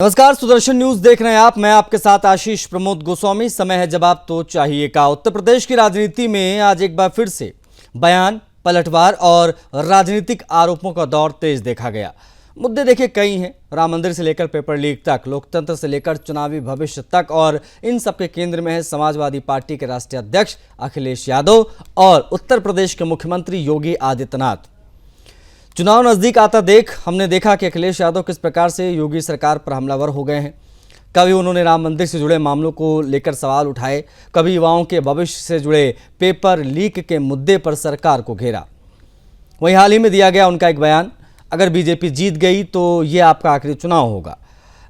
नमस्कार, सुदर्शन न्यूज देख रहे हैं आप। मैं आपके साथ आशीष प्रमोद गोस्वामी। समय है जवाब तो चाहिए का। उत्तर प्रदेश की राजनीति में आज एक बार फिर से बयान, पलटवार और राजनीतिक आरोपों का दौर तेज देखा गया। मुद्दे देखिए कई हैं, राम मंदिर से लेकर पेपर लीक तक, लोकतंत्र से लेकर चुनावी भविष्य तक, और इन सबके केंद्र में है समाजवादी पार्टी के राष्ट्रीय अध्यक्ष अखिलेश यादव और उत्तर प्रदेश के मुख्यमंत्री योगी आदित्यनाथ। चुनाव नजदीक आता देख हमने देखा कि अखिलेश यादव किस प्रकार से योगी सरकार पर हमलावर हो गए हैं। कभी उन्होंने राम मंदिर से जुड़े मामलों को लेकर सवाल उठाए, कभी युवाओं के भविष्य से जुड़े पेपर लीक के मुद्दे पर सरकार को घेरा। वहीं हाल ही में दिया गया उनका एक बयान, अगर बीजेपी जीत गई तो ये आपका आखिरी चुनाव होगा,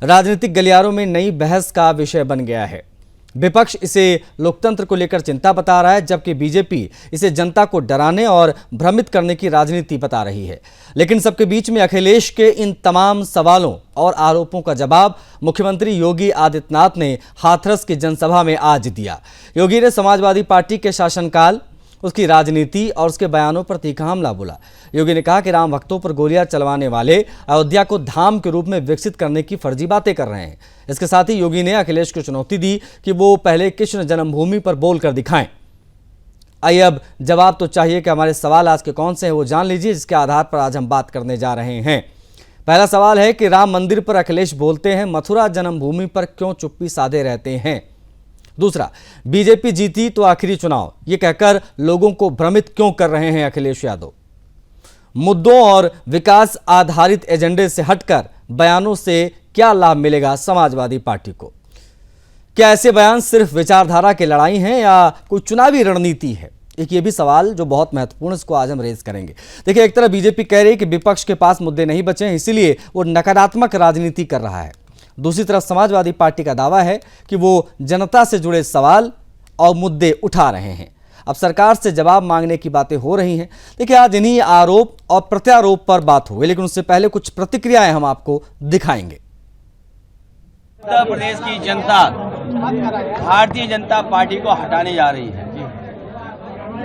राजनीतिक गलियारों में नई बहस का विषय बन गया है। विपक्ष इसे लोकतंत्र को लेकर चिंता बता रहा है, जबकि बीजेपी इसे जनता को डराने और भ्रमित करने की राजनीति बता रही है। लेकिन सबके बीच में अखिलेश के इन तमाम सवालों और आरोपों का जवाब मुख्यमंत्री योगी आदित्यनाथ ने हाथरस की जनसभा में आज दिया। योगी ने समाजवादी पार्टी के शासनकाल, उसकी राजनीति और उसके बयानों पर तीखा हमला बोला। योगी ने कहा कि राम भक्तों पर गोलियां चलवाने वाले अयोध्या को धाम के रूप में विकसित करने की फर्जी बातें कर रहे हैं। इसके साथ ही योगी ने अखिलेश को चुनौती दी कि वो पहले कृष्ण जन्मभूमि पर बोलकर दिखाएं। आइए अब जवाब तो चाहिए कि हमारे सवाल आज के कौन से हैं वो जान लीजिए, जिसके आधार पर आज हम बात करने जा रहे हैं। पहला सवाल है कि राम मंदिर पर अखिलेश बोलते हैं, मथुरा जन्मभूमि पर क्यों चुप्पी साधे रहते हैं। दूसरा, बीजेपी जीती तो आखिरी चुनाव, ये कहकर लोगों को भ्रमित क्यों कर रहे हैं अखिलेश यादव। मुद्दों और विकास आधारित एजेंडे से हटकर बयानों से क्या लाभ मिलेगा समाजवादी पार्टी को। क्या ऐसे बयान सिर्फ विचारधारा की लड़ाई हैं या कोई चुनावी रणनीति है। एक ये भी सवाल जो बहुत महत्वपूर्ण, इसको आज हम रेज करेंगे। देखिए, एक तरफ बीजेपी कह रही है कि विपक्ष के पास मुद्दे नहीं बचे हैं, इसीलिए वो नकारात्मक राजनीति कर रहा है। दूसरी तरफ समाजवादी पार्टी का दावा है कि वो जनता से जुड़े सवाल और मुद्दे उठा रहे हैं। अब सरकार से जवाब मांगने की बातें हो रही हैं। देखिए, आज इन्हीं आरोप और प्रत्यारोप पर बात हुई, लेकिन उससे पहले कुछ प्रतिक्रियाएं हम आपको दिखाएंगे। उत्तर प्रदेश की जनता भारतीय जनता पार्टी को हटाने जा रही है।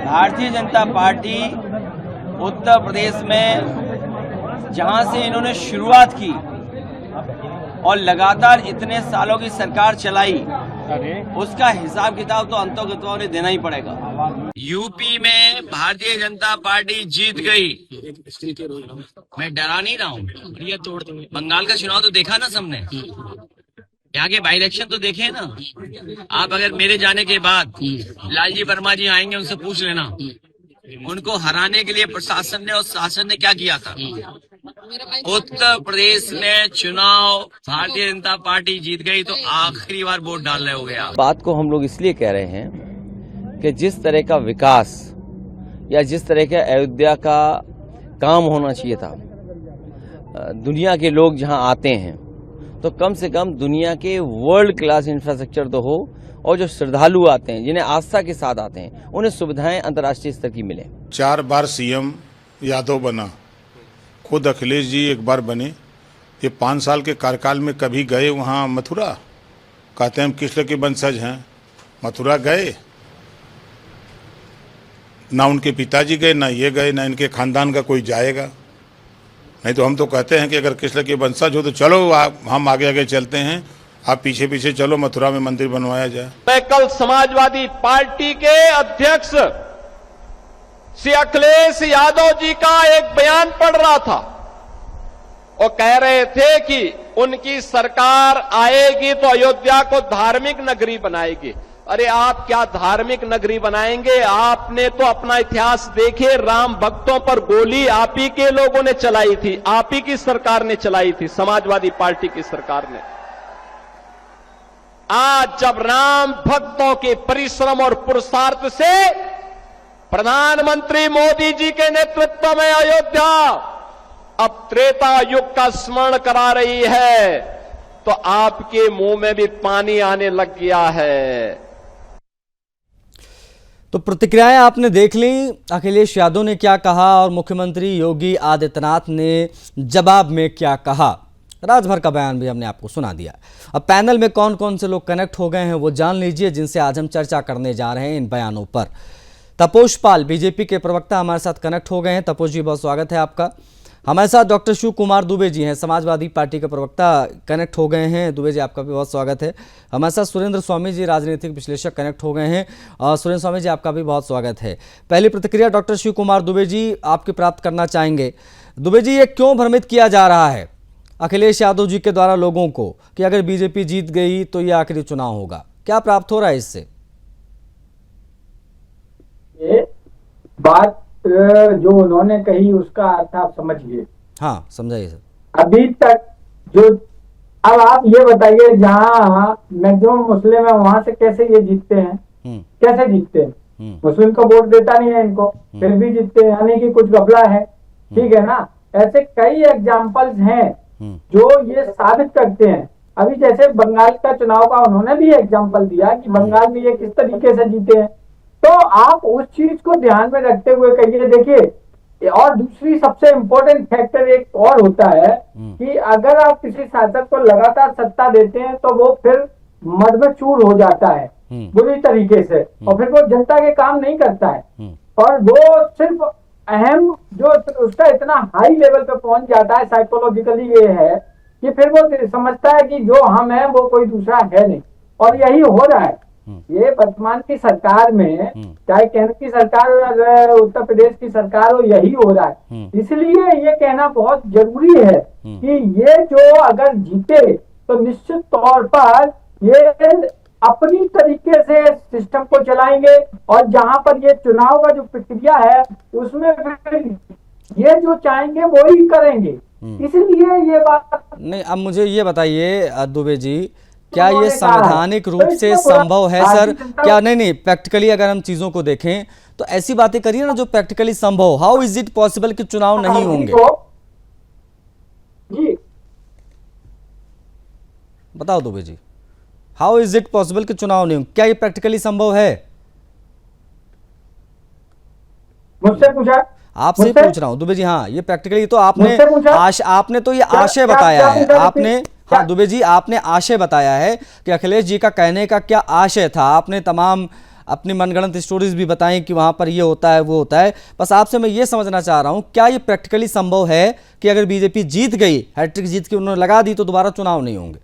भारतीय जनता पार्टी उत्तर प्रदेश में जहां से इन्होंने शुरुआत की और लगातार इतने सालों की सरकार चलाई, उसका हिसाब किताब तो अंतोगत्वा ने देना ही पड़ेगा। यूपी में भारतीय जनता पार्टी जीत गई, मैं डरा नहीं रहा हूँ। बंगाल का चुनाव तो देखा ना सबने, यहाँ के बाई इलेक्शन तो देखे ना आप। अगर मेरे जाने के बाद लालजी वर्मा जी आएंगे, उनसे पूछ लेना उनको हराने के लिए प्रशासन ने और शासन ने क्या किया था। उत्तर प्रदेश में चुनाव भारतीय जनता पार्टी जीत गई तो आखिरी बार वोट डालने हो गया। बात को हम लोग इसलिए कह रहे हैं कि जिस तरह का विकास या जिस तरह का अयोध्या का काम होना चाहिए था, दुनिया के लोग जहां आते हैं तो कम से कम दुनिया के वर्ल्ड क्लास इंफ्रास्ट्रक्चर तो हो, और जो श्रद्धालु आते हैं, जिन्हें आस्था के साथ आते हैं, उन्हें सुविधाएं अंतर्राष्ट्रीय स्तर की मिले। 4 बार सीएम यादव बना, खुद अखिलेश जी एक बार बने। ये 5 साल के कार्यकाल में कभी गए वहाँ मथुरा? कहते हैं हम कृष्ण के वंशज हैं, मथुरा गए? ना उनके पिताजी गए, ना ये गए, ना इनके खानदान का कोई जाएगा। नहीं तो हम तो कहते हैं कि अगर कृष्ण के वंशज हो तो चलो हम आगे आगे चलते हैं, आप पीछे पीछे चलो, मथुरा में मंदिर बनवाया जाए। मैं कल समाजवादी पार्टी के अध्यक्ष श्री अखिलेश यादव जी का एक बयान पढ़ रहा था। वो कह रहे थे कि उनकी सरकार आएगी तो अयोध्या को धार्मिक नगरी बनाएगी। अरे आप क्या धार्मिक नगरी बनाएंगे? आपने तो अपना इतिहास देखे, राम भक्तों पर गोली आप ही के लोगों ने चलाई थी, आप ही की सरकार ने चलाई थी, समाजवादी पार्टी की सरकार ने। आज जब राम भक्तों के परिश्रम और पुरुषार्थ से प्रधानमंत्री मोदी जी के नेतृत्व में अयोध्या अब त्रेता युग का स्मरण करा रही है, तो आपके मुंह में भी पानी आने लग गया है। तो प्रतिक्रियाएं आपने देख ली, अखिलेश यादव ने क्या कहा और मुख्यमंत्री योगी आदित्यनाथ ने जवाब में क्या कहा। राजभर का बयान भी हमने आपको सुना दिया। अब पैनल में कौन कौन से लोग कनेक्ट हो गए हैं वो जान लीजिए, जिनसे आज हम चर्चा करने जा रहे हैं इन बयानों पर। तपोष पाल बीजेपी के प्रवक्ता हमारे साथ कनेक्ट हो गए हैं। तपोष जी, बहुत स्वागत है आपका। हमारे साथ डॉक्टर शिव कुमार दुबे जी हैं, समाजवादी पार्टी के प्रवक्ता, कनेक्ट हो गए हैं। दुबे जी, आपका भी बहुत स्वागत है। हमारे साथ सुरेंद्र स्वामी जी, राजनीतिक विश्लेषक, कनेक्ट हो गए हैं। सुरेंद्र स्वामी जी, आपका भी बहुत स्वागत है। पहली प्रतिक्रिया डॉक्टर शिव कुमार दुबे जी आपकी प्राप्त करना चाहेंगे। दुबे जी, ये क्यों भ्रमित किया जा रहा है अखिलेश यादव जी के द्वारा लोगों को कि अगर बीजेपी जीत गई तो ये आखिरी चुनाव होगा? क्या प्राप्त हो रहा है इससे? ये बात जो उन्होंने कही उसका अर्थ आप समझिए। हाँ, समझाइए सर। अभी तक जो, अब आप ये बताइए, जहाँ मैक्सिमम मुस्लिम है वहां से कैसे ये जीतते हैं? कैसे जीतते हैं? मुस्लिम को वोट देता नहीं है इनको, फिर भी जीतते हैं, यानी कि कुछ घपला है। ठीक है ना? ऐसे कई एग्जाम्पल्स हैं जो ये साबित करते हैं। अभी जैसे बंगाल का चुनाव का उन्होंने भी एग्जाम्पल दिया कि बंगाल में ये किस तरीके से जीते हैं। तो आप उस चीज को ध्यान में रखते हुए कहिए। देखिए, और दूसरी सबसे इम्पोर्टेंट फैक्टर एक और होता है कि अगर आप किसी शासक को लगातार सत्ता देते हैं तो वो फिर मद में चूर हो जाता है बुरी तरीके से, और फिर वो जनता के काम नहीं करता है, और वो सिर्फ अहम जो उसका इतना हाई लेवल पे पहुंच जाता है साइकोलॉजिकली, ये है कि फिर वो समझता है कि जो हम हैं वो कोई दूसरा है नहीं। और यही हो रहा है। ये वर्तमान की सरकार में, चाहे केंद्र की सरकार हो, उत्तर प्रदेश की सरकार हो, यही हो रहा है। इसलिए ये कहना बहुत जरूरी है कि ये जो अगर जीते तो निश्चित तौर पर ये अपनी तरीके से सिस्टम को चलाएंगे, और जहां पर ये चुनाव का जो प्रक्रिया है उसमें फिर ये जो चाहेंगे वो ही करेंगे। इसलिए ये बात नहीं। अब मुझे ये बताइए दुबे जी, क्या ये संवैधानिक रूप से संभव है सर? क्या नहीं, प्रैक्टिकली अगर हम चीजों को देखें तो ऐसी बातें करिए ना जो प्रैक्टिकली संभव। हाउ इज इट पॉसिबल कि चुनाव नहीं होंगे? जी बताओ Dubey ji, how is it possible कि चुनाव नहीं होंगे? क्या ये प्रैक्टिकली संभव है? मुझसे पूछा? आपसे पूछ रहा हूं दुबे जी। हाँ, ये प्रैक्टिकली तो आपने तो ये आशय बताया है। आपने, हाँ दुबे जी, आपने आशय बताया है कि अखिलेश जी का कहने का क्या आशय था। आपने तमाम अपनी मनगढ़ंत स्टोरीज भी बताई कि वहां पर ये होता है वो होता है। बस आपसे मैं ये समझना चाह रहा हूं, क्या ये प्रैक्टिकली संभव है कि अगर बीजेपी जीत गई, हैट्रिक जीत के उन्होंने लगा दी, तो दोबारा चुनाव नहीं होंगे?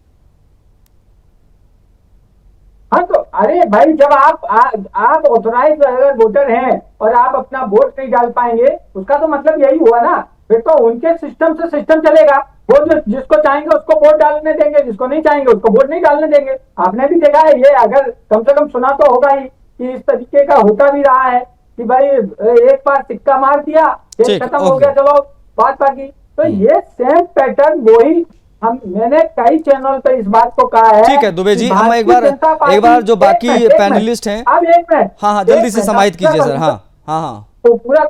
हाँ, तो अरे भाई, जब आप ऑथोराइज अगर वोटर हैं और आप अपना वोट नहीं डाल पाएंगे, उसका तो मतलब यही हुआ ना। फिर तो उनके सिस्टम से सिस्टम चलेगा। वो जिसको चाहेंगे उसको वोट डालने देंगे, जिसको नहीं चाहेंगे उसको वोट नहीं डालने देंगे। आपने भी देखा है ये, अगर कम से कम सुना तो होगा ही कि इस तरीके का होता भी रहा है कि भाई एक बार सिक्का मार दिया, फिर खत्म हो गया, चलो बात बाकी। तो ये सेम पैटर्न वही मैंने कई चैनल पे इस बात को कहा है। ठीक है दुबे जी, हम एक बार जो बाकी पैनलिस्ट हैं, अब एक मिनट, हाँ जल्दी से समाहित कीजिए सर। हाँ तो पूरा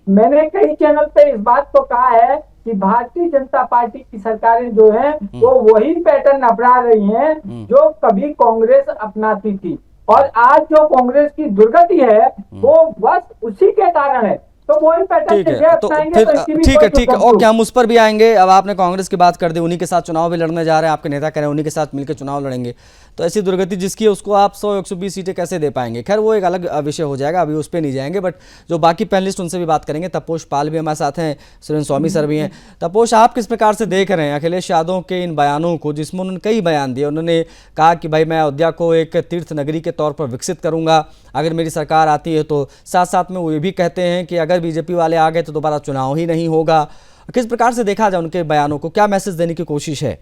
मैंने कई चैनल पे इस बात को कहा है कि भारतीय जनता पार्टी की सरकारें जो हैं वो वही पैटर्न अपना रही हैं जो कभी कांग्रेस अपनाती थी, और आज जो कांग्रेस की दुर्गति है वो बस उसी के कारण है। तो वही पैटर्न ठीक है, तो फिर ठीक है, ओके, हम उस पर भी आएंगे। अब आपने कांग्रेस की बात कर दी, उन्हीं के साथ चुनाव भी लड़ने जा रहे हैं, आपके नेता कह रहे हैं उन्हीं के साथ मिलकर चुनाव लड़ेंगे। तो ऐसी दुर्गति जिसकी है उसको आप 100-120 सीटें कैसे दे पाएंगे? खैर वो एक अलग विषय हो जाएगा, अभी उस पर नहीं जाएंगे। बट जो बाकी पैनलिस्ट उनसे भी बात करेंगे। तपोष पाल भी हमारे साथ हैं, सुरेंद्र स्वामी सर भी हैं। तपोष, आप किस प्रकार से देख रहे हैं अखिलेश यादव के इन बयानों को, जिसमें उन्होंने कई बयान दिए? उन्होंने कहा कि भाई मैं अयोध्या को एक तीर्थ नगरी के तौर पर विकसित करूंगा अगर मेरी सरकार आती है, तो साथ साथ में वो ये भी कहते हैं कि अगर बीजेपी वाले आ गए तो दोबारा चुनाव ही नहीं होगा। किस प्रकार से देखा जाए उनके बयानों को? क्या मैसेज देने की कोशिश है?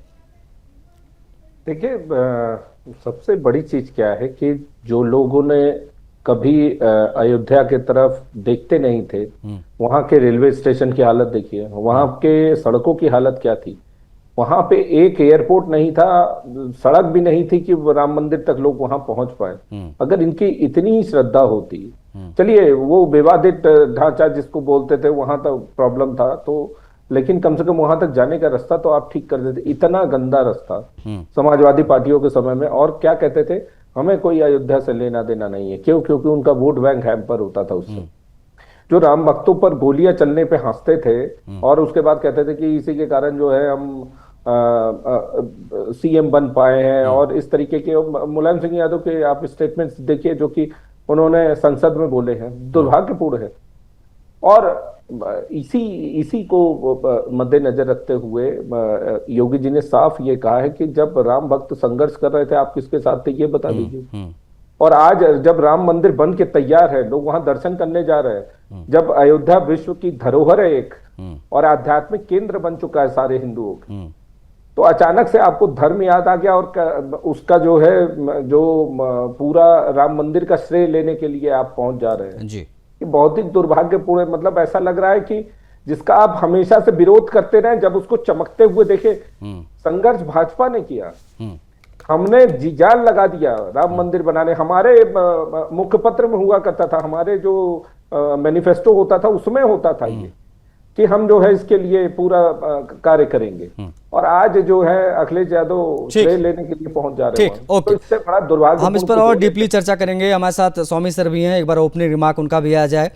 देखिए, सबसे बड़ी चीज क्या है कि जो लोगों ने कभी अयोध्या के तरफ देखते नहीं थे, वहां के रेलवे स्टेशन की हालत देखिए, वहां के सड़कों की हालत क्या थी। वहां पे एक एयरपोर्ट नहीं था, सड़क भी नहीं थी कि राम मंदिर तक लोग वहां पहुंच पाए। अगर इनकी इतनी श्रद्धा होती, चलिए वो विवादित ढांचा जिसको बोलते थे वहां तक प्रॉब्लम था, तो लेकिन कम से कम वहां तक जाने का रास्ता तो आप ठीक कर देते। इतना गंदा रास्ता समाजवादी पार्टियों के समय में, और क्या कहते थे, हमें कोई अयोध्या से लेना देना नहीं है। क्यों? क्योंकि उनका वोट बैंक हैम्पर होता था उससे। जो राम भक्तों पर गोलियां चलने पे हंसते थे और उसके बाद कहते थे कि इसी के कारण जो है हम सीएम बन पाए हैं, और इस तरीके के मुलायम सिंह यादव के आप स्टेटमेंट्स देखिए जो कि उन्होंने संसद में बोले हैं, दुर्भाग्यपूर्ण है। और इसी को मद्देनजर रखते हुए योगी जी ने साफ ये कहा है कि जब राम भक्त संघर्ष कर रहे थे आप किसके साथ थे ये बता दीजिए। और आज जब राम मंदिर बन के तैयार है, लोग वहां दर्शन करने जा रहे हैं, जब अयोध्या विश्व की धरोहर है एक और आध्यात्मिक केंद्र बन चुका है सारे हिंदुओं का, तो अचानक से आपको धर्म याद आ गया और उसका जो है जो पूरा राम मंदिर का श्रेय लेने के लिए आप पहुंच जा रहे हैं जी। ये बहुत ही दुर्भाग्यपूर्ण, मतलब ऐसा लग रहा है कि जिसका आप हमेशा से विरोध करते रहे, जब उसको चमकते हुए देखे। संघर्ष भाजपा ने किया, हमने जी जान लगा दिया राम मंदिर बनाने, हमारे मुख्य पत्र में हुआ करता था, हमारे जो मैनिफेस्टो होता था उसमें होता था ये कि हम जो है इसके लिए पूरा कार्य करेंगे। और आज जो है अखिलेश यादव श्रेय लेने के लिए पहुंच जा रहे हैं, तो इससे बड़ा दुर्भाग्य। हम इस पर और डीपली चर्चा करेंगे। हमारे साथ स्वामी सर भी हैं, एक बार ओपनिंग रिमार्क उनका भी आ जाए।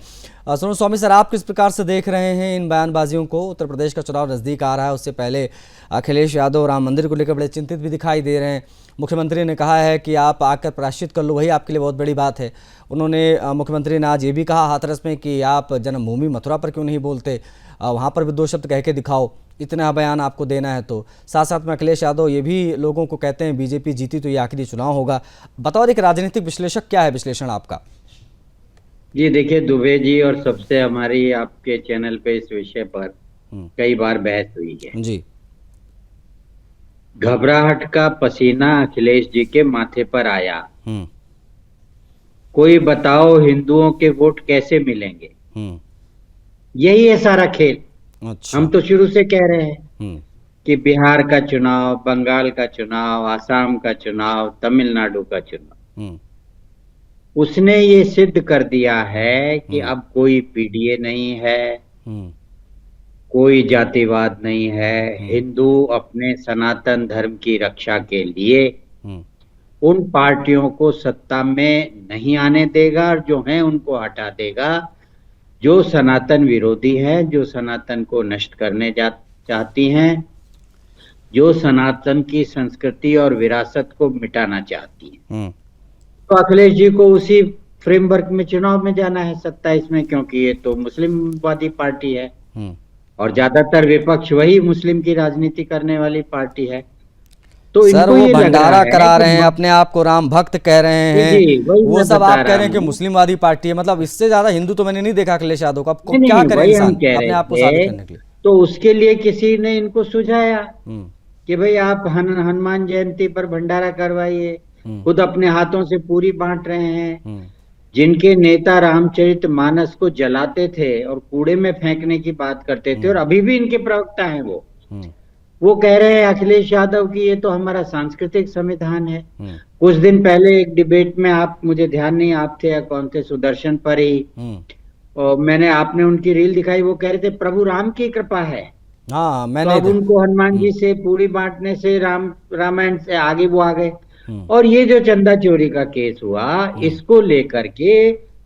सुनो स्वामी सर, आप किस प्रकार से देख रहे हैं इन बयानबाजियों को? उत्तर प्रदेश का चुनाव नजदीक आ रहा है, उससे पहले अखिलेश यादव राम मंदिर को लेकर बड़े चिंतित भी दिखाई दे रहे हैं। मुख्यमंत्री ने कहा है कि आप आकर प्रायश्चित कर लो, वही आपके लिए बहुत बड़ी बात है। उन्होंने मुख्यमंत्री ने आज ये भी कहा हाथरस में कि आप जन्मभूमि मथुरा पर क्यों नहीं बोलते, वहाँ पर भी 2 शब्द कह के दिखाओ, इतना बयान आपको देना है। तो साथ साथ में अखिलेश यादव ये भी लोगों को कहते हैं बीजेपी जीती तो ये आखिरी चुनाव होगा। बताओ एक राजनीतिक विश्लेषक, क्या है विश्लेषण आपका? जी देखिए दुबे जी, और सबसे हमारी आपके चैनल पे इस विषय पर कई बार बहस हुई है जी। घबराहट का पसीना अखिलेश जी के माथे पर आया। कोई बताओ हिंदुओं के वोट कैसे मिलेंगे, यही है सारा खेल। अच्छा। हम तो शुरू से कह रहे हैं कि बिहार का चुनाव, बंगाल का चुनाव, आसाम का चुनाव, तमिलनाडु का चुनाव, उसने ये सिद्ध कर दिया है कि अब कोई पीडीए नहीं है, कोई जातिवाद नहीं है। हिंदू अपने सनातन धर्म की रक्षा के लिए उन पार्टियों को सत्ता में नहीं आने देगा और जो हैं उनको हटा देगा, जो सनातन विरोधी हैं, जो सनातन को नष्ट करने चाहती हैं, जो सनातन की संस्कृति और विरासत को मिटाना चाहती हैं। तो अखिलेश जी को उसी फ्रेमवर्क में चुनाव में जाना है 27 में, क्योंकि ये तो मुस्लिमवादी पार्टी है और ज्यादातर विपक्ष वही मुस्लिम की राजनीति करने वाली पार्टी है। तो सर वो भंडारा करा रहे हैं, अपने आप को राम भक्त कह रहे हैं, वो सब आप कह रहे हैं कि मुस्लिमवादी पार्टी है। मतलब इससे ज्यादा हिंदू तो मैंने नहीं देखा अखिलेश यादव को। अब क्या करें इंसान अपने आप को साबित करने के लिए? तो उसके लिए किसी ने इनको सुझाया कि भाई आप हनुमान जयंती पर भंडारा करवाइए, खुद अपने हाथों से पूरी बांट रहे हैं। जिनके नेता रामचरितमानस को जलाते थे और कूड़े में फेंकने की बात करते थे और अभी भी इनके प्रवक्ता हैं, वो कह रहे हैं अखिलेश यादव की ये तो हमारा सांस्कृतिक संविधान है। कुछ दिन पहले एक डिबेट में, आप मुझे ध्यान नहीं आप थे या कौन थे, सुदर्शन पर ही, और आपने उनकी रील दिखाई, वो कह रहे थे प्रभु राम की कृपा है। हाँ, मैंने तो अब उनको हनुमान जी से पूरी बांटने से रामायण से आगे वो आ गए। और ये जो चंदा चोरी का केस हुआ, इसको लेकर के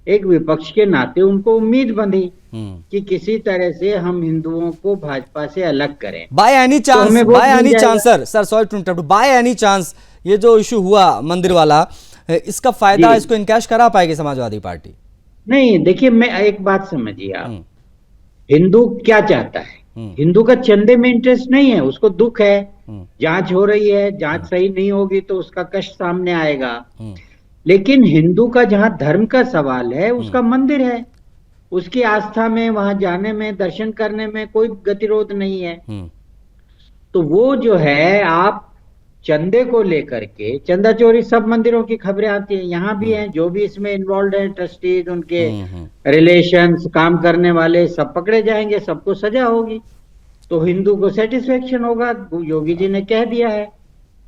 एक विपक्ष के नाते उनको उम्मीद बंधी कि किसी तरह से हम हिंदुओं को भाजपा से अलग करें। By any chance sir sorry to interrupt, by any chance ये जो इशू हुआ मंदिर वाला, इसका फायदा इसको इनकैश करा पाएगी समाजवादी पार्टी? नहीं, देखिए मैं एक बात समझिए आप, हिंदू क्या चाहता है? हिंदू का चंदे में इंटरेस्ट नहीं है, उसको दुख है, जांच हो रही है, जांच सही नहीं होगी तो उसका कष्ट सामने आएगा। लेकिन हिंदू का जहां धर्म का सवाल है, उसका मंदिर है, उसकी आस्था में वहां जाने में, दर्शन करने में कोई गतिरोध नहीं है। तो वो जो है, आप चंदे को लेकर के, चंदा चोरी सब मंदिरों की खबरें आती है, यहाँ भी हैं, जो भी इसमें इन्वॉल्व है, ट्रस्टीज, उनके रिलेशंस, काम करने वाले, सब पकड़े जाएंगे, सबको सजा होगी, तो हिंदू को सेटिस्फेक्शन होगा। योगी जी ने कह दिया है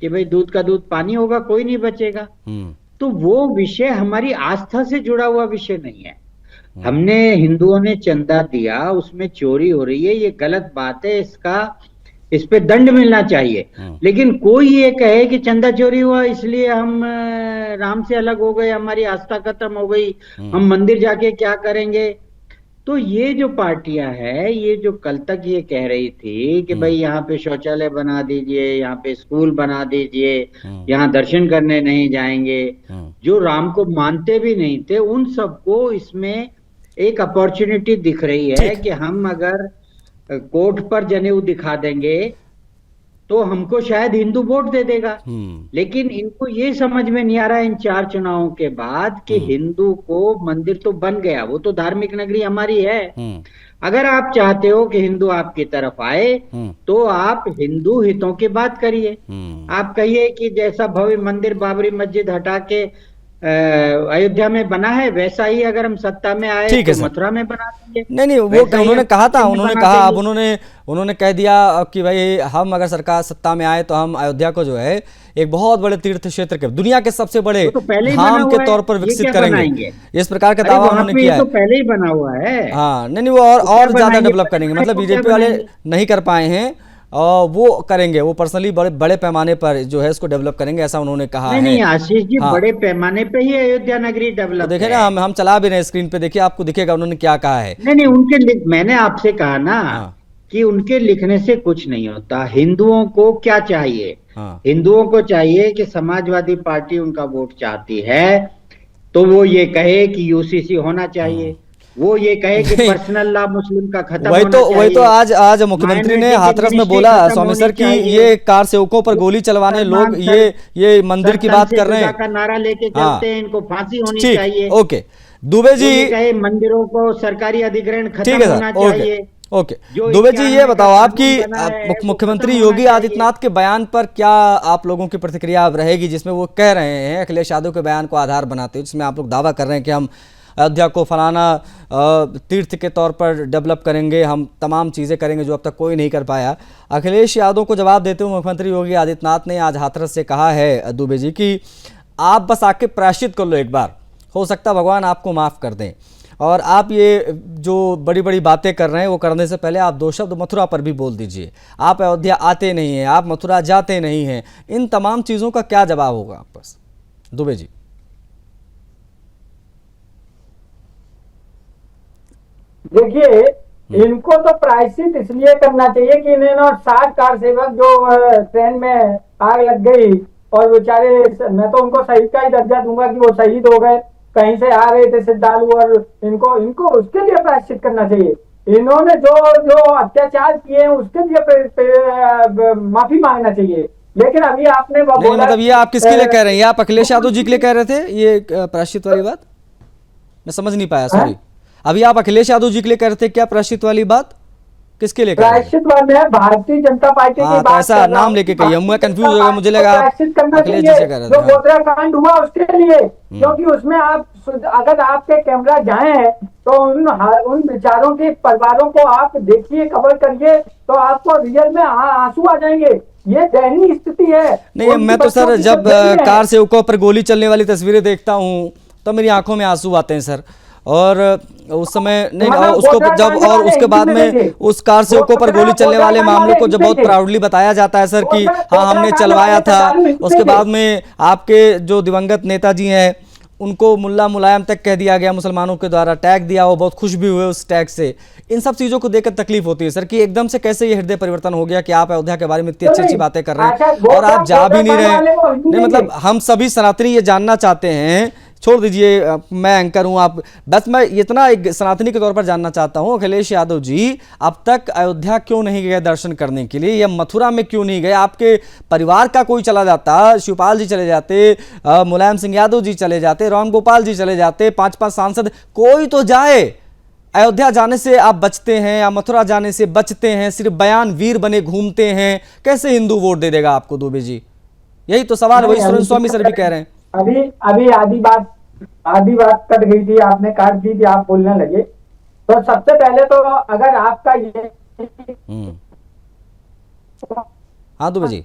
कि भाई दूध का दूध पानी होगा, कोई नहीं बचेगा। तो वो विषय हमारी आस्था से जुड़ा हुआ विषय नहीं है। हमने, हिंदुओं ने चंदा दिया, उसमें चोरी हो रही है, ये गलत बात है, इस पे दंड मिलना चाहिए। लेकिन कोई ये कहे कि चंदा चोरी हुआ इसलिए हम राम से अलग हो गए, हमारी आस्था खत्म हो गई, हम मंदिर जाके क्या करेंगे? तो ये जो पार्टियां हैं, ये जो कल तक ये कह रही थी कि भाई यहाँ पे शौचालय बना दीजिए, यहाँ पे स्कूल बना दीजिए, यहाँ दर्शन करने नहीं जाएंगे, जो राम को मानते भी नहीं थे, उन सबको इसमें एक अपॉर्चुनिटी दिख रही है कि हम अगर कोर्ट पर जनेऊ दिखा देंगे तो हमको शायद हिंदू वोट दे देगा। लेकिन इनको ये समझ में नहीं आ रहा है इन 4 चुनावों के बाद कि हिंदू को मंदिर तो बन गया, वो तो धार्मिक नगरी हमारी है। अगर आप चाहते हो कि हिंदू आपकी तरफ आए तो आप हिंदू हितों की बात करिए। आप कहिए कि जैसा भव्य मंदिर बाबरी मस्जिद हटा के अयोध्या में बना है, वैसा ही अगर हम सत्ता में आए तो मथुरा में बना देंगे। नहीं वो उन्होंने कहा था, उन्होंने कहा, अब उन्होंने कह दिया कि भाई हम अगर सरकार सत्ता में आए तो हम अयोध्या को जो है एक बहुत बड़े तीर्थ क्षेत्र के, दुनिया के सबसे बड़े धाम के तौर पर विकसित करेंगे, इस प्रकार का दावा उन्होंने किया है। तो पहले ही बना हुआ है। हाँ, नहीं वो और ज्यादा डेवलप करेंगे, मतलब बीजेपी वाले नहीं कर पाए हैं और वो करेंगे, वो पर्सनली बड़े पैमाने पर जो है इसको डेवलप करेंगे, ऐसा उन्होंने कहा है। नहीं आशीष जी, बड़े पैमाने पे ही अयोध्या नगरी डेवलप, देखे ना, हम चला भी रहे हैं स्क्रीन पे, देखिए आपको दिखेगा उन्होंने क्या कहा है। नहीं उनके मैंने आपसे कहा ना कि उनके लिखने से कुछ नहीं होता। हिंदुओं को क्या चाहिए? हिंदुओं को चाहिए कि समाजवादी पार्टी उनका वोट चाहती है तो वो ये कहे कि यूसीसी होना चाहिए, वो ये कहे कि पर्सनल लॉ मुस्लिम का खत्म होना चाहिए। वही तो आज मुख्यमंत्री ने हाथरस में बोला स्वामी सर कि ये कार सेवकों पर गोली चलवाने लोग ये मंदिर की बात कर रहे हैं, का नारा लेके चलते हैं, इनको फांसी होनी चाहिए। ओके दुबे जी, कहे मंदिरों को सरकारी अधिग्रहण खत्म होना चाहिए। ओके दुबे जी, ये बताओ आपकी मुख्यमंत्री योगी आदित्यनाथ के बयान पर क्या आप लोगों की प्रतिक्रिया अब रहेगी, जिसमें वो कह रहे हैं अखिलेश यादव के बयान को आधार बनाते हुए, जिसमें आप लोग दावा कर रहे हैं कि हम अयोध्या को फलाना तीर्थ के तौर पर डेवलप करेंगे, हम तमाम चीज़ें करेंगे जो अब तक कोई नहीं कर पाया। अखिलेश यादव को जवाब देते हुए मुख्यमंत्री योगी आदित्यनाथ ने आज हाथरस से कहा है दुबे जी कि आप बस आके प्रायश्चित कर लो एक बार, हो सकता भगवान आपको माफ़ कर दें, और आप ये जो बड़ी बड़ी बातें कर रहे हैं वो करने से पहले आप 2 शब्द मथुरा पर भी बोल दीजिए। आप अयोध्या आते नहीं हैं, आप मथुरा जाते नहीं हैं, इन तमाम चीज़ों का क्या जवाब होगा आप बस दुबे जी? देखिए, इनको तो प्रायश्चित इसलिए करना चाहिए कि इन्होंने 60 कार सेवक जो ट्रेन में आग लग गई और बेचारे, मैं तो उनको शहीद का ही दर्जा दूंगा कि वो शहीद हो गए, कहीं से आ रहे थे श्रद्धालु, और इनको उसके लिए प्रायश्चित करना चाहिए। इन्होंने जो अत्याचार किए हैं उसके लिए माफी मांगना चाहिए। लेकिन अभी आपने बोला, मतलब ये आप किसके लिए कह रहे हैं? आप अखिलेश यादव जी के लिए कह रहे थे ये प्रायश्चित वाली बात? मैं समझ नहीं पाया, सॉरी। अभी आप अखिलेश यादव जी के लिए कह रहे थे क्या प्रायश्चित वाली बात? किसके लिए? प्रायश्चित वाले भारतीय जनता पार्टी की बात, ऐसा नाम लेके कहिए, मैं कंफ्यूज हो गया, मुझे लगा प्रायश्चित करना चाहिए जो गोधरा कांड हुआ उसके लिए, क्योंकि उसमें आप अगर आपके कैमरा जाए तो उन विचारों के परिवारों को आप देखिए, कवर करिए, तो आपको रियल में आंसू आ जाएंगे। ये दयनीय स्थिति है। नहीं, मैं तो सर जब कार सेवकों पर गोली चलने वाली तस्वीरें देखता हूँ तो मेरी आंखों में आंसू आते हैं सर, और उस समय नहीं, उसको जब और उसके बाद में उस कार सेवकों पर गोली चलने वाले मामलों को जब बहुत प्राउडली बताया जाता है सर कि हाँ हमने चलवाया था, उसके बाद में आपके जो दिवंगत नेताजी हैं उनको मुल्ला मुलायम तक कह दिया गया, मुसलमानों के द्वारा टैग दिया, वो बहुत खुश भी हुए उस टैग से। इन सब चीज़ों को देखकर तकलीफ होती है सर कि एकदम से कैसे ये हृदय परिवर्तन हो गया कि आप अयोध्या के बारे में इतनी अच्छी बातें कर रहे हैं और आप जा भी नहीं रहे। नहीं, मतलब हम सभी सनातनी ये जानना चाहते हैं, छोड़ दीजिए मैं एंकर हूं आप, बस मैं इतना एक सनातनी के तौर पर जानना चाहता हूं, अखिलेश यादव जी अब तक अयोध्या क्यों नहीं गए दर्शन करने के लिए, या मथुरा में क्यों नहीं गए? आपके परिवार का कोई चला जाता, शिवपाल जी चले जाते, मुलायम सिंह यादव जी चले जाते, राम गोपाल जी चले जाते, 5-5 सांसद, कोई तो जाए। अयोध्या जाने से आप बचते हैं या मथुरा जाने से बचते हैं, सिर्फ बयान वीर बने घूमते हैं, कैसे हिंदू वोट दे देगा आपको दुबे जी? यही तो सवाल, वही सुरेंद्र स्वामी सर भी कह रहे हैं। अभी आधी बात कट गई थी, आपने काट दी थी, आप बोलने लगे। तो सबसे पहले तो अगर आपका ये हाँ दुबे जी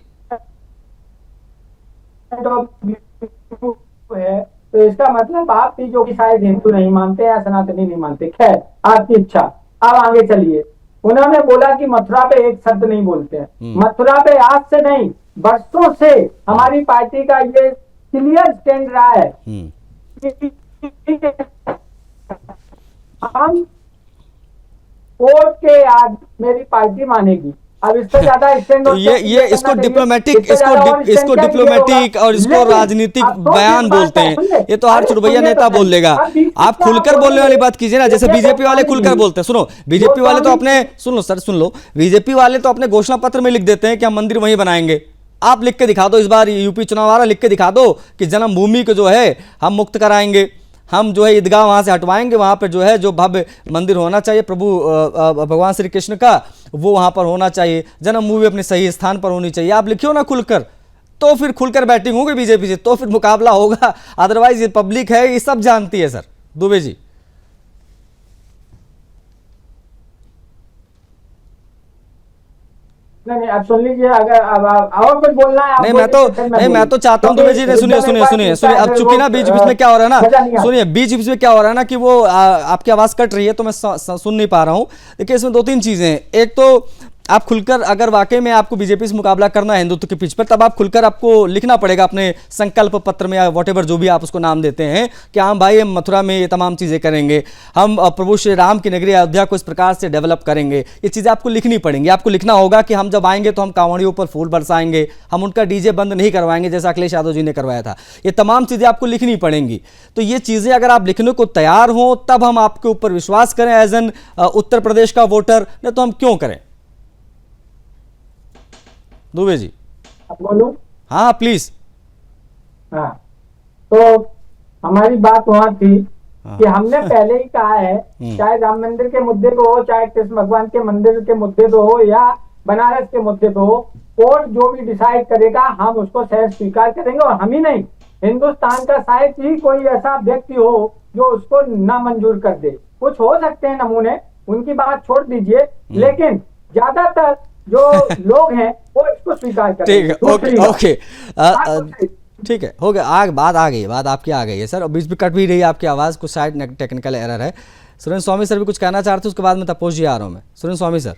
तो इसका मतलब आप जो कि शायद हिंदू नहीं मानते या सनातनी नहीं मानते, खैर आपकी इच्छा। अब आगे चलिए। उन्होंने बोला कि मथुरा पे एक शब्द नहीं बोलते हैं। मथुरा पे आज से नहीं, वर्षों से हमारी पार्टी का ये क्लियर स्टैंड रहा है। हम वोट के आज मेरी पार्टी मानेगी। अब इससे ज्यादा तो ये इसको डिप्लोमेटिक इसको डिप्लोमेटिक और इसको राजनीतिक बयान बोलते हैं। ये तो हर चुरभैया नेता बोल देगा। आप खुलकर बोलने वाली बात कीजिए ना, जैसे बीजेपी वाले खुलकर बोलते हैं। सुनो, बीजेपी वाले तो अपने, सुन लो सर, सुन लो, बीजेपी वाले तो अपने घोषणा पत्र में लिख देते हैं कि हम मंदिर वहीं बनाएंगे। आप लिख के दिखा दो, इस बार यूपी चुनाव आ रहा, लिख के दिखा दो कि जन्मभूमि को जो है हम मुक्त कराएंगे, हम जो है ईदगाह वहां से हटवाएंगे, वहां पर जो है जो भव्य मंदिर होना चाहिए प्रभु भगवान श्री कृष्ण का, वो वहां पर होना चाहिए, जन्मभूमि अपने सही स्थान पर होनी चाहिए। आप लिखियो ना खुलकर, तो फिर खुलकर बैटिंग होगी बीजेपी से, तो फिर मुकाबला होगा। अदरवाइज ये पब्लिक है, ये सब जानती है। सर दुबे जी, नहीं अब सुन लीजिए, अगर अब और कुछ बोलना है नहीं मैं तो चाहता हूँ दुबे जी ने, सुनिए अब चूंकि ना बीच बीच में क्या हो रहा है ना, सुनिए बीच बीच में क्या हो रहा है ना कि वो आपकी आवाज कट रही है तो मैं सुन नहीं पा रहा हूँ। देखिए इसमें दो तीन चीजें हैं। एक तो आप खुलकर, अगर वाकई में आपको बीजेपी से मुकाबला करना है हिंदुत्व के पिच पर, तब आप खुलकर आपको लिखना पड़ेगा अपने संकल्प पत्र में या वॉटेवर जो भी आप उसको नाम देते हैं कि हाँ भाई हम मथुरा में ये तमाम चीज़ें करेंगे, हम प्रभु श्री राम की नगरी अयोध्या को इस प्रकार से डेवलप करेंगे। ये चीज़ें आपको लिखनी पड़ेंगी। आपको लिखना होगा कि हम जब आएंगे तो हम कांवड़ियों पर फूल बरसाएंगे, हम उनका डीजे बंद नहीं करवाएंगे जैसा अखिलेश यादव जी ने करवाया था। ये तमाम चीज़ें आपको लिखनी पड़ेंगी। तो ये चीज़ें अगर आप लिखने को तैयार हो तब हम आपके ऊपर विश्वास करें एज एन उत्तर प्रदेश का वोटर, नहीं तो हम क्यों करें। दुबे जी बोलूं? हाँ प्लीज। हाँ, तो हमारी बात वहां थी कि हमने पहले ही कहा है, चाहे राम मंदिर के मुद्दे पे हो, चाहे कृष्ण भगवान के मंदिर के मुद्दे पे हो, या बनारस के मुद्दे पे हो, कोर्ट जो भी डिसाइड करेगा हम उसको सहज स्वीकार करेंगे। और हम ही नहीं, हिंदुस्तान का शायद ही कोई ऐसा व्यक्ति हो जो उसको ना मंजूर कर दे। कुछ हो सकते हैं नमूने, उनकी बात छोड़ दीजिए, लेकिन ज्यादातर जो लोग हैं वो इसको स्वीकार करें। ठीक है, ओके ठीक है, हो गया। बात आ गई, बात आपकी आ गई है सर, और बीच में कट भी रही है आपकी आवाज़, कुछ शायद टेक्निकल एरर है। सुरेंद्र स्वामी सर भी कुछ कहना चाहते हैं, उसके बाद में तपोश जी आ रहा हूँ मैं। सुरेंद्र स्वामी सर।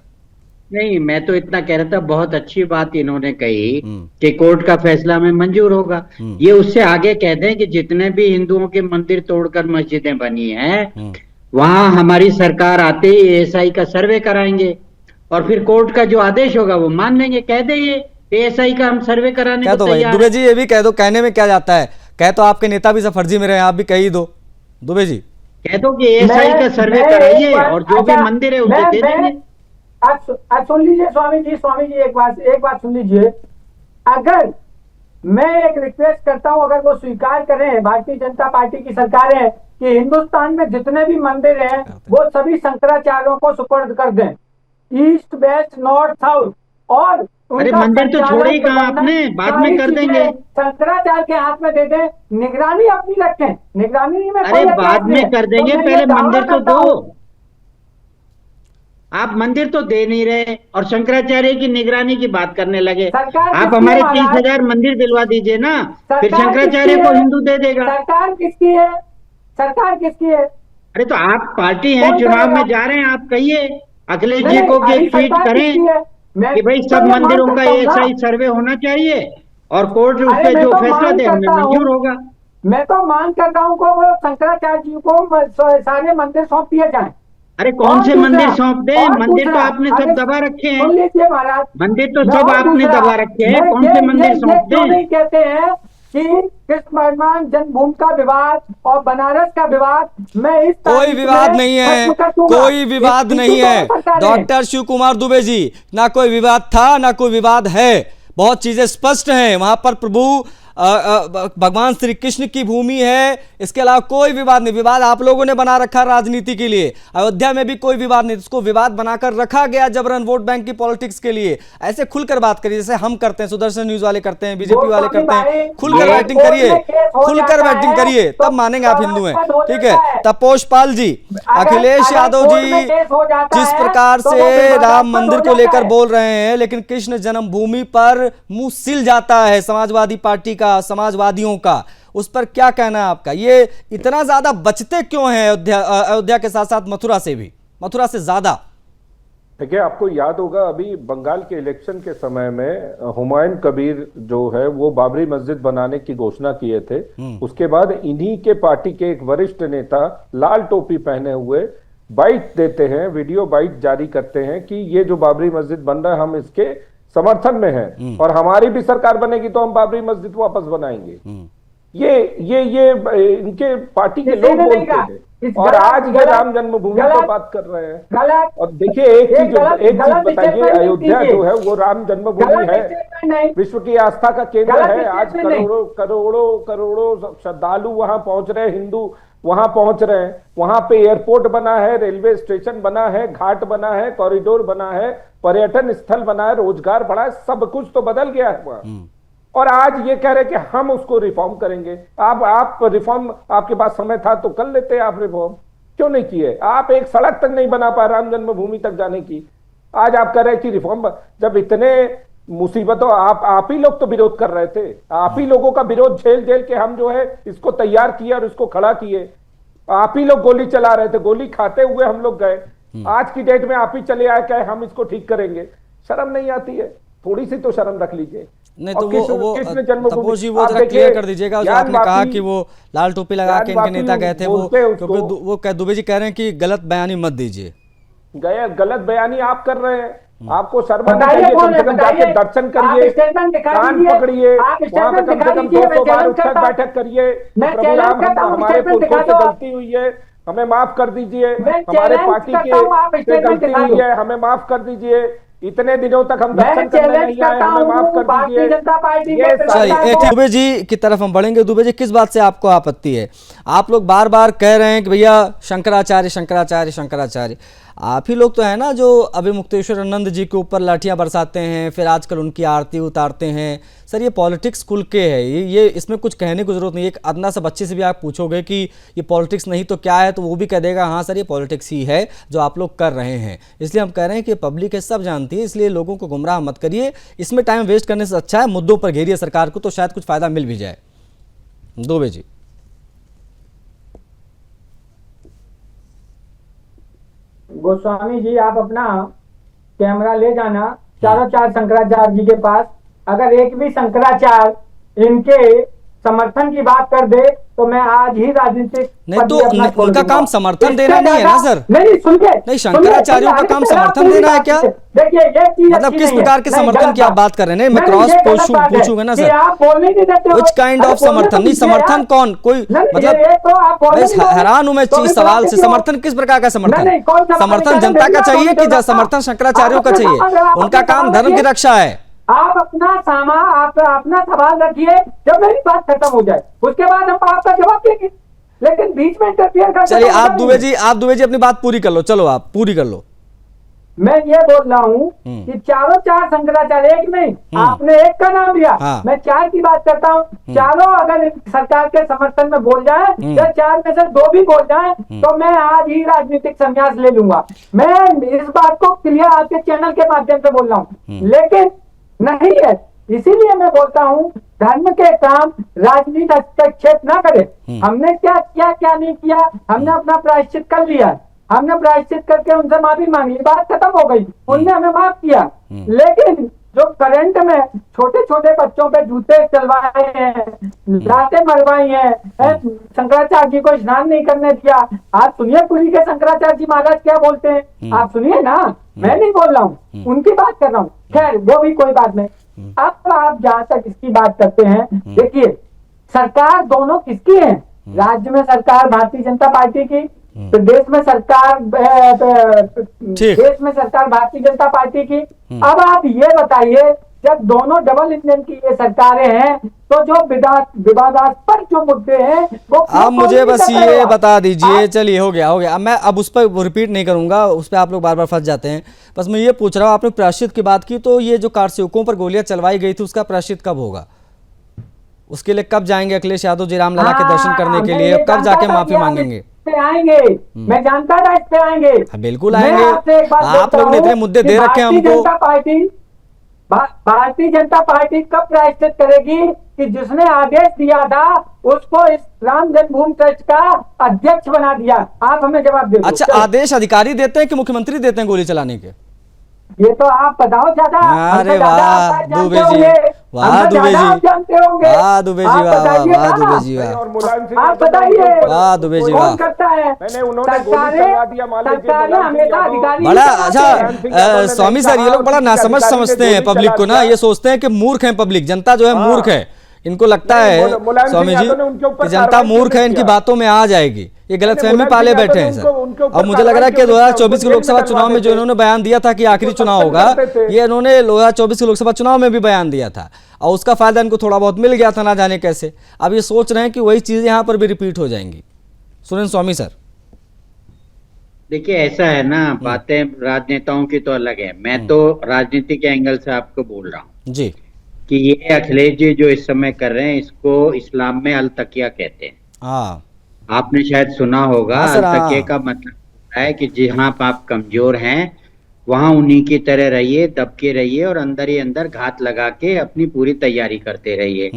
नहीं, मैं तो इतना कह रहा था, बहुत अच्छी बात इन्होंने कही कि कोर्ट का फैसला में मंजूर होगा। ये उससे आगे कह दें कि जितने भी हिंदुओं के मंदिर तोड़कर मस्जिदें बनी हैं, वहां हमारी सरकार आते ही एएसआई का सर्वे कराएंगे और फिर कोर्ट का जो आदेश होगा वो मान लेंगे। कह दे ये एएसआई का हम सर्वे कराने को तैयार। दुबे जी ये भी कह दो, कहने में क्या जाता है, कह तो आपके नेता भी सब फर्जी में रहे, आप भी कह ही दो। दुबे जी कह दो कि एएसआई का सर्वे कराइए और जो भी मंदिर है उसे दे देंगे। आप सुन लीजिए स्वामी जी एक बात सुन लीजिए। अगर मैं एक रिक्वेस्ट करता हूं, अगर वो स्वीकार करें, भारतीय जनता पार्टी की सरकार है, कि हिंदुस्तान में जितने भी मंदिर हैं वो सभी शंकराचार्यों को सुपुर्द कर दें, ईस्ट वेस्ट नॉर्थ साउथ। और अरे मंदिर तो छोड़े ही कहा आपने, बाद में कर देंगे। शंकराचार्य के हाथ में दे दें, निगरानी अपनी रखें, निगरानी में। अरे बाद में कर देंगे, पहले मंदिर तो दो। आप मंदिर तो दे नहीं रहे और शंकराचार्य की निगरानी की बात करने लगे। आप हमारे 30,000 मंदिर दिलवा दीजिए ना, फिर शंकराचार्य को हिंदू दे देगा। सरकार किसकी है? सरकार किसकी है? अरे तो आप पार्टी हैं, चुनाव में जा रहे हैं, आप कहिए अखिलेश जी को कि एक ट्वीट करें कि भाई सब मंदिरों का एएसआई सर्वे होना चाहिए और कोर्ट उस पर जो फैसला दे हमें मंजूर होगा। मैं तो मांग करता हूँ को वो शंकराचार्य जी को सारे मंदिर सौंप दिए जाएं। अरे कौन से मंदिर सौंप दे? मंदिर तो आपने सब दबा रखे हैं। महाराज, मंदिर तो सब आपने दबा रखे हैं, कौन से मंदिर सौंप दे? नहीं कहते हैं कि कृष्ण भगवान जन्मभूमि का विवाद और बनारस का विवाद, मैं इस कोई विवाद नहीं है, कोई विवाद नहीं है डॉक्टर शिव कुमार दुबे जी, ना कोई विवाद था ना कोई विवाद है। बहुत चीजें स्पष्ट हैं, वहां पर प्रभु भगवान श्री कृष्ण की भूमि है, इसके अलावा कोई विवाद नहीं। विवाद आप लोगों ने बना रखा राजनीति के लिए। अयोध्या में भी कोई विवाद नहीं, उसको विवाद बनाकर रखा गया जबरन वोट बैंक की पॉलिटिक्स के लिए। ऐसे खुलकर बात करिए जैसे हम करते हैं, सुदर्शन न्यूज वाले करते हैं, बीजेपी वाले करते हैं। खुलकर बैटिंग करिए, खुलकर बैटिंग करिए, तब मानेंगे आप हिंदू हैं। ठीक है, तपोश पाल जी, अखिलेश यादव जी जिस प्रकार से राम मंदिर को लेकर बोल रहे हैं, लेकिन कृष्ण जन्मभूमि पर मुंह सिल जाता है समाजवादी पार्टी का, समाजवादियों का, उस पर क्या कहना है आपका? ये इतना ज्यादा बचते क्यों हैं अयोध्या के साथ साथ मथुरा से भी, मथुरा से ज्यादा? देखिए, आपको याद होगा अभी बंगाल के इलेक्शन के समय में हुमायूं कबीर जो है वो बाबरी मस्जिद बनाने की घोषणा किए थे। उसके बाद इन्हीं के पार्टी के एक वरिष्ठ नेता लाल टोपी पहने हुए बाइट देते हैं, वीडियो बाइट जारी करते हैं कि ये जो बाबरी मस्जिद बन रहा है हम इसके समर्थन में हैं और हमारी भी सरकार बनेगी तो हम बाबरी मस्जिद वापस बनाएंगे। ये इनके पार्टी के लोग बोलते हैं और आज ये राम जन्मभूमि पर बात कर रहे हैं। और देखिए एक चीज बताइए, अयोध्या जो है वो राम जन्मभूमि है, विश्व की आस्था का केंद्र है। आज करोड़ों श्रद्धालु वहां पहुंच रहे हैं, हिंदू वहां पहुंच रहे हैं। वहां पे एयरपोर्ट बना है, रेलवे स्टेशन बना है, घाट बना है, कॉरिडोर बना है, पर्यटन स्थल बना है, रोजगार बढ़ा है, सब कुछ तो बदल गया है वहां। और आज ये कह रहे कि हम उसको रिफॉर्म करेंगे। आप रिफॉर्म, आपके पास समय था तो कर लेते, आप रिफॉर्म क्यों नहीं किए? आप एक सड़क तक नहीं बना पाए राम जन्मभूमि तक जाने की, आज आप कह रहे कि रिफॉर्म। जब इतने मुसीबतों, आप ही लोग तो विरोध कर रहे थे, आप ही लोगों का विरोध झेल के हम जो है इसको तैयार किए और इसको खड़ा किए। आप ही लोग गोली चला रहे थे, गोली खाते हुए हम लोग गए। आज की डेट में आप ही चले आए कहे हम इसको ठीक करेंगे। शर्म नहीं आती है? थोड़ी सी तो शर्म रख लीजिए। नहीं तो तपोज जी वो जरा क्लियर कर दीजिएगा। जो आपने कहा कि वो लाल टोपी लगा के इनके नेता गए थे, वो क्योंकि वो दुबे जी कह रहे हैं कि गलत बयानी मत दीजिए। गलत बयानी आप कर रहे हैं, आपको शर्म आनी चाहिए। कम से कम जाके दर्शन करिए, कान पकड़िए, वहां पे कम से कम 200 बार उठक बैठक करिए। प्रभु राम, हमारे पुरखों से गलती हुई है, हमें माफ कर दीजिए। हमारे पार्टी के गलती हुई है, हमें माफ कर दीजिए। इतने दिनों तक हम दर्शन करने नहीं आए, हमें माफ कर दीजिए। चलिए दुबे जी की तरफ हम बढ़ेंगे। दुबे जी, किस बात से आपको आपत्ति है? आप लोग बार बार कह रहे हैं कि भैया शंकराचार्य शंकराचार्य शंकराचार्य। आप ही लोग तो है ना जो अभी मुक्तेश्वरानंद जी के ऊपर लाठियां बरसाते हैं, फिर आजकल उनकी आरती उतारते हैं। सर ये पॉलिटिक्स खुल के है, ये इसमें कुछ कहने की जरूरत नहीं है। एक अदना सा बच्चे से भी आप पूछोगे कि ये पॉलिटिक्स नहीं तो क्या है, तो वो भी कह देगा हाँ सर ये पॉलिटिक्स ही है जो आप लोग कर रहे हैं। इसलिए हम कह रहे हैं कि पब्लिक है, सब जानती है, इसलिए लोगों को गुमराह मत करिए। इसमें टाइम वेस्ट करने से अच्छा है मुद्दों पर घेरिए सरकार को, तो शायद कुछ फायदा मिल भी जाए। दुबे जी। गोस्वामी जी, आप अपना कैमरा ले जाना चारों चार शंकराचार्य जी के पास। अगर एक भी शंकराचार्य इनके समर्थन की बात कर दे तो मैं आज ही राजनीतिक नहीं तो उनका काम समर्थन देना नहीं है ना सर? नहीं सुन के, नहीं शंकराचार्यों का काम समर्थन देना है क्या? देखिए ये चीज मतलब किस प्रकार के समर्थन की आप बात कर रहे हैं? मैं क्रॉस पूछूंगा ना सर, विच काइंड ऑफ समर्थन? नहीं समर्थन कौन, कोई मतलब हैरान हूं मैं चीज सवाल से। समर्थन किस प्रकार का समर्थन? समर्थन जनता का चाहिए कि समर्थन शंकराचार्यों का चाहिए? उनका काम धर्म की रक्षा है। आप अपना अपना सवाल रखिए, जब मेरी बात खत्म हो जाए उसके बाद हम आपका जवाब देंगे, लेकिन बीच में इंटरफियर कर। चलिए आप दुबे जी अपनी बात पूरी कर लो। चलो आप पूरी कर लो। मैं ये बोल रहा हूँ कि चारों चार शंकराचार्य, एक नहीं, आपने एक का नाम लिया, मैं चार की बात करता हूँ। चारों अगर सरकार के समर्थन में बोल जाए या चार में से दो भी बोल जाए तो मैं आज ही राजनीतिक संन्यास ले लूंगा। मैं इस बात को क्लियर आपके चैनल के माध्यम से बोल रहा हूँ, लेकिन नहीं है। इसीलिए मैं बोलता हूँ धर्म के काम राजनीति हस्तक्षेप ना करे। हमने क्या किया क्या नहीं किया, हमने अपना प्रायश्चित कर लिया, हमने प्रायश्चित करके उनसे माफी मांगी, बात खत्म हो गई, उनने हमें माफ किया। लेकिन जो करंट में छोटे छोटे बच्चों पे जूते चलवाए हैं, लातें मरवाई हैं, शंकराचार्य जी को स्नान नहीं करने दिया। आप सुनिए पुरी के शंकराचार्य जी महाराज क्या बोलते हैं, आप सुनिए ना, मैं नहीं बोल रहा हूँ, उनकी बात कर रहा हूँ। खैर वो भी कोई बात नहीं। अब आप जहां तक इसकी बात करते हैं, देखिए सरकार दोनों किसकी है? राज्य में सरकार भारतीय जनता पार्टी की, प्रदेश में सरकार भारतीय जनता पार्टी की। अब आप ये बताइए, जब दोनों डबल इंजन की ये सरकारें हैं तो जो विवादास्पद जो मुद्दे हैं वो आप मुझे बस ये बता दीजिए। चलिए हो गया। मैं अब उस पर रिपीट नहीं करूंगा, उस पर आप लोग बार बार फंस जाते हैं। बस मैं ये पूछ रहा हूँ, आपने प्रायश्चित की बात की, तो ये जो कारसेवकों पर गोलियां चलवाई गई थी उसका प्रायश्चित कब होगा? उसके लिए कब जाएंगे अखिलेश यादव जी रामलला के दर्शन करने के लिए? कब जाके माफी मांगेंगे? आएंगे, मैं जानता था इस पे आएंगे। बिल्कुल आएंगे। आप लोग ने इतने मुद्दे दे रखे हैं हमको। भारतीय जनता पार्टी कब प्रायश्चित करेगी कि जिसने आदेश दिया था उसको इस राम जन्मभूमि ट्रस्ट का अध्यक्ष बना दिया? आप हमें जवाब दे दो। अच्छा, आदेश अधिकारी देते हैं कि मुख्यमंत्री देते हैं गोली चलाने के? ये तो आप बताओ ज्यादा। अरे वाह दुबे जी, वाह हमसे दुबे ज्यादा आप जी, जानते होंगे। वाह दुबे जी, आप वाह वाह बताइएगा वाह ना। दुबे जी, वाह और मुलायम सिंह आप यादव ने बताइए वाह दुबे जी, वाह। कौन करता है? मैंने उन्होंने गोली चलवा दिया, मान लीजिए सरकार ने मुलायम सिंह हमेशा यादव अधिकारी बड़ा ही चलाते हैं। मुलायम सिंह यादव ने स्वामी नहीं सर, ये कहा लोग बड़ा और किसी नासमझ अधिकारी ने समझते हैं गोली पब्लिक को चला ना, दिया। ये सोचते हैं कि मूर्ख है पब्लिक, जनता जो है हाँ। मूर्ख है। इनको लगता नहीं, है मुलायम सिंह स्वामी जी यादव ने उनके ऊपर कि जनता कार्रवाई क्यों मूर्ख है, नहीं इनकी किया? बातों में आ जाएगी, ये गलतफहमी मुलायम पाले सिंह बैठे यादव हैं ने सर। उनके ऊपर और मुझे लग रहा है कि कार्रवाई क्यों नहीं 2024 के किया? लोकसभा उनको चुनाव में जो जेल में इन्होंने बयान दिया था कि आखिरी उनको चुनाव होगा, सस्पेंड करते थे। ये इन्होंने 2024 के लोकसभा चुनाव में भी बयान दिया था और उसका फायदा इनको थोड़ा बहुत मिल गया था, ना जाने कैसे। अब ये सोच रहे हैं कि वही चीजें यहाँ पर भी रिपीट हो जाएंगी। सुरेंद्र स्वामी सर, देखिए ऐसा है ना, बातें राजनेताओं की तो अलग है, मैं तो राजनीति के एंगल से आपको बोल रहा हूँ जी कि ये अखिलेश जी जो इस समय कर रहे हैं, इसको इस्लाम में अल तकिया कहते हैं। हाँ आपने शायद सुना होगा। हाँ अल सर, हाँ। तकिया का मतलब होता है कि जहाँ आप कमजोर हैं वहां उन्हीं की तरह रहिए, दबके रहिए और अंदर ही अंदर घात लगा के अपनी पूरी तैयारी करते रहिए।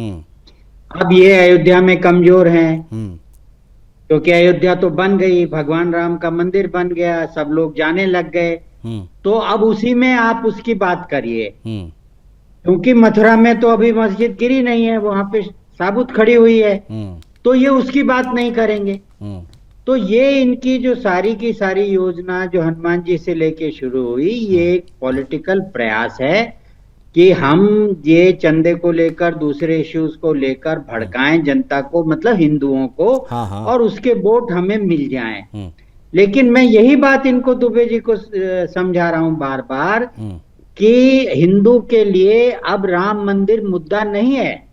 अब ये अयोध्या में कमजोर हैं क्योंकि अयोध्या तो बन गई, भगवान राम का मंदिर बन गया, सब लोग जाने लग गए, तो अब उसी में आप उसकी बात करिए। क्योंकि मथुरा में तो अभी मस्जिद गिरी नहीं है, वहां पे साबुत खड़ी हुई है, तो ये उसकी बात नहीं करेंगे। तो ये इनकी जो सारी की सारी योजना जो हनुमान जी से लेके शुरू हुई, ये एक पॉलिटिकल प्रयास है कि हम ये चंदे को लेकर, दूसरे इश्यूज को लेकर भड़काएं जनता को, मतलब हिंदुओं को, हाँ, हाँ। और उसके वोट हमें मिल जाएं। लेकिन मैं यही बात इनको दुबे जी को समझा रहा हूं बार बार कि हिंदू के लिए अब राम मंदिर मुद्दा नहीं है।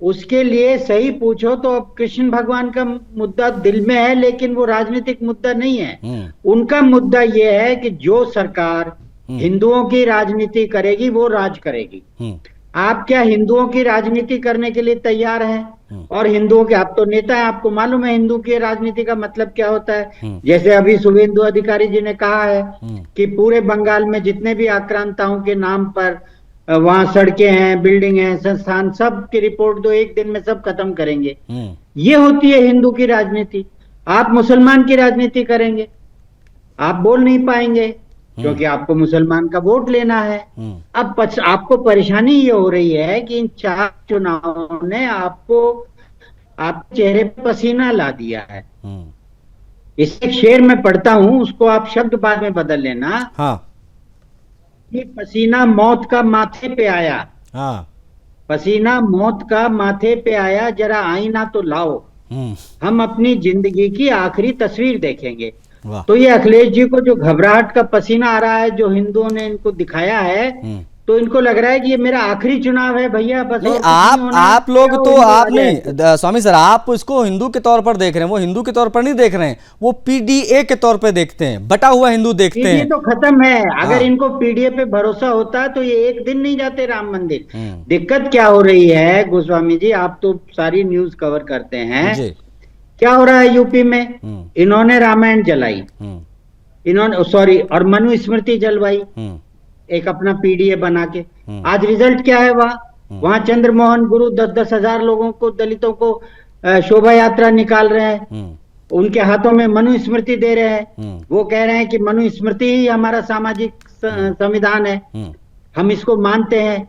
उसके लिए सही पूछो तो अब कृष्ण भगवान का मुद्दा दिल में है, लेकिन वो राजनीतिक मुद्दा नहीं है। उनका मुद्दा ये है कि जो सरकार हिंदुओं की राजनीति करेगी वो राज करेगी। आप क्या हिंदुओं की राजनीति करने के लिए तैयार हैं? और हिंदुओं के, आप तो नेता हैं, आपको मालूम है हिंदू की राजनीति का मतलब क्या होता है। जैसे अभी शुभेंदु अधिकारी जी ने कहा है कि पूरे बंगाल में जितने भी आक्रांताओं के नाम पर वहां सड़कें हैं, बिल्डिंग हैं, संस्थान, सब की रिपोर्ट दो, एक दिन में सब खत्म करेंगे। ये होती है हिंदू की राजनीति। आप मुसलमान की राजनीति करेंगे, आप बोल नहीं पाएंगे क्योंकि आपको मुसलमान का वोट लेना है। अब आपको परेशानी ये हो रही है कि इन 4 चुनावों ने आपको आपके चेहरे पर पसीना ला दिया है। इसे एक शेर में पढ़ता हूं, उसको आप शब्द बाद में बदल लेना। हाँ कि पसीना मौत का माथे पे आया, हाँ पसीना मौत का माथे पे आया, जरा आईना तो लाओ, हम अपनी जिंदगी की आखिरी तस्वीर देखेंगे। वाह। तो ये अखिलेश जी को जो घबराहट का पसीना आ रहा है, जो हिंदुओं ने इनको दिखाया है, तो इनको लग रहा है कि ये मेरा आखिरी चुनाव है भैया, बस। नहीं, और कुछ नहीं होना है। आप लोग क्या तो हिंदू आप आ जाए। नहीं स्वामी सर, आप इसको हिंदू के तौर पर देख रहे हैं, वो हिंदू के तौर पर नहीं देख रहे हैं, वो पीडीए के तौर पर देखते हैं, बटा हुआ हिंदू देखते पीडीए हैं। तो खत्म है। अगर हाँ। इनको पीडीए पे भरोसा होता तो ये एक दिन नहीं जाते राम मंदिर। दिक्कत क्या हो रही है गोस्वामी जी, आप तो सारी न्यूज कवर करते हैं, जी क्या हो रहा है यूपी में? इन्होंने रामायण जलाई, इन्होंने सॉरी और मनुस्मृति जलवाई, एक अपना पीडीए बना के। आज रिजल्ट क्या है? वहां चंद्रमोहन गुरु 10-10 हजार लोगों को, दलितों को शोभा यात्रा निकाल रहे हैं, उनके हाथों में मनुस्मृति दे रहे हैं। वो कह रहे हैं कि मनुस्मृति ही हमारा सामाजिक संविधान है, हम इसको मानते हैं।